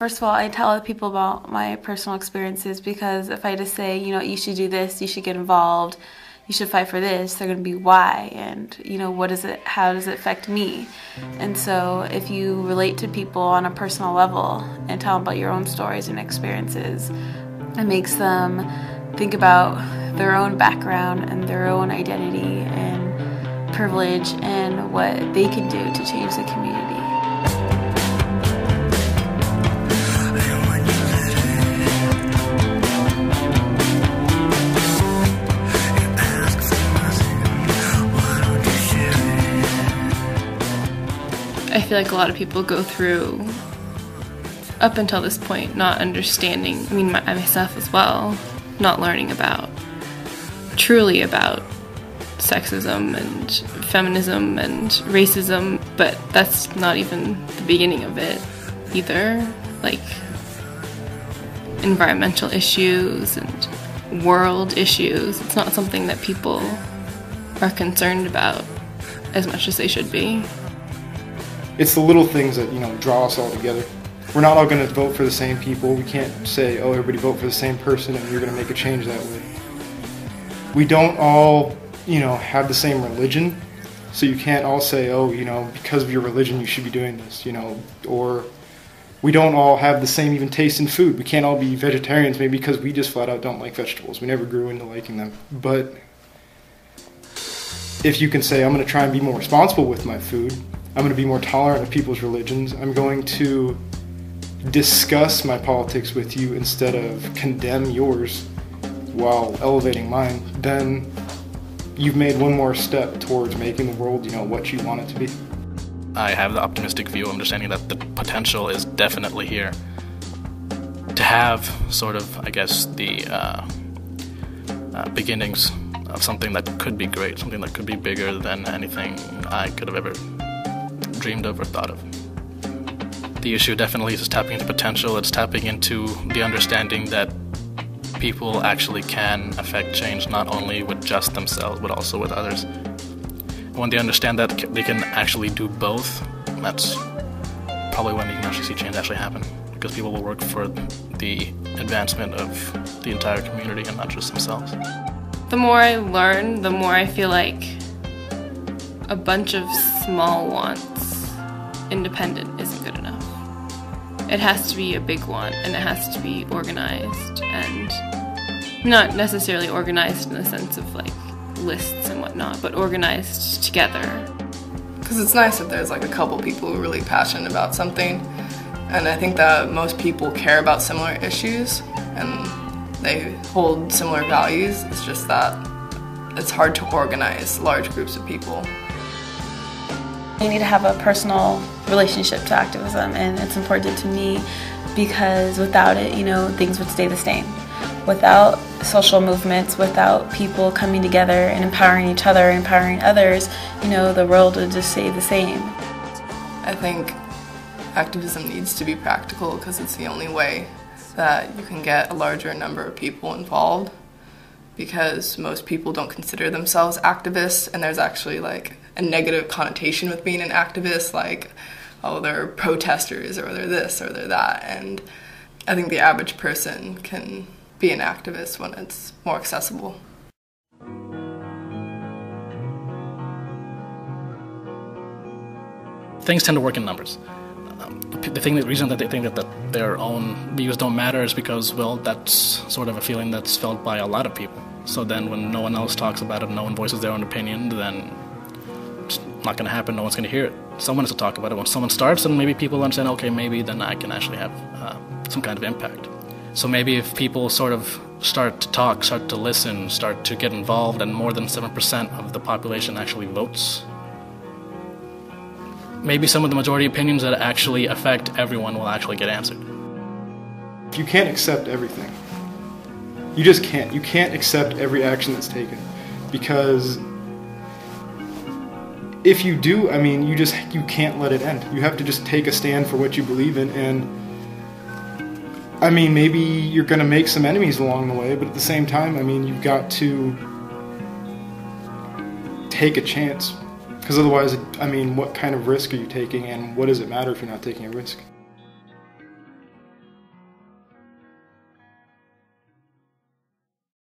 First of all, I tell other people about my personal experiences, because if I just say, you should do this, you should get involved, you should fight for this, they're going to be why, and how does it affect me? And so if you relate to people on a personal level and tell them about your own stories and experiences, it makes them think about their own background and their own identity and privilege and what they can do to change the community. I feel like a lot of people go through, up until this point, not understanding, myself as well, not learning truly about sexism and feminism and racism, but that's not even the beginning of it either. Like, environmental issues and world issues, it's not something that people are concerned about as much as they should be. It's the little things that, draw us all together. We're not all going to vote for the same people. We can't say, oh, everybody vote for the same person and you're going to make a change that way. We don't all, have the same religion, so you can't all say, oh, because of your religion you should be doing this, or we don't all have the same even taste in food. We can't all be vegetarians maybe because we just flat out don't like vegetables. We never grew into liking them. But if you can say, I'm going to try and be more responsible with my food, I'm going to be more tolerant of people's religions, I'm going to discuss my politics with you instead of condemn yours while elevating mine, then you've made one more step towards making the world, what you want it to be. I have the optimistic view, understanding that the potential is definitely here to have sort of, the beginnings of something that could be great, something that could be bigger than anything I could have ever dreamed of or thought of. The issue definitely is tapping into potential. It's tapping into the understanding that people actually can affect change, not only with just themselves, but also with others. When they understand that they can actually do both, that's probably when you can actually see change actually happen, because people will work for the advancement of the entire community and not just themselves. The more I learn, the more I feel like a bunch of small wants, independent, isn't good enough. It has to be a big one, and it has to be organized, and not necessarily organized in the sense of like lists and whatnot, but organized together. Because it's nice if there's like a couple people who are really passionate about something, and I think that most people care about similar issues and they hold similar values. It's just that it's hard to organize large groups of people. You need to have a personal relationship to activism, and it's important to me because without it, things would stay the same. Without social movements, without people coming together and empowering each other, empowering others, the world would just stay the same. I think activism needs to be practical because it's the only way that you can get a larger number of people involved, because most people don't consider themselves activists, and there's actually like a negative connotation with being an activist, like, oh, they're protesters or they're this or they're that. And I think the average person can be an activist when it's more accessible. Things tend to work in numbers. The reason that they think that their own views don't matter is because, well, that's sort of a feeling that's felt by a lot of people. So then when no one else talks about it, no one voices their own opinion, then it's not going to happen, no one's going to hear it. Someone has to talk about it. When someone starts, and maybe people understand, okay, maybe then I can actually have some kind of impact. So maybe if people sort of start to talk, start to listen, start to get involved, and more than 7% of the population actually votes, maybe some of the majority opinions that actually affect everyone will actually get answered. You can't accept everything. You just can't. You can't accept every action that's taken, because if you do, you can't let it end. You have to just take a stand for what you believe in, and maybe you're going to make some enemies along the way, but at the same time, you've got to take a chance, because otherwise, what kind of risk are you taking, and what does it matter if you're not taking a risk?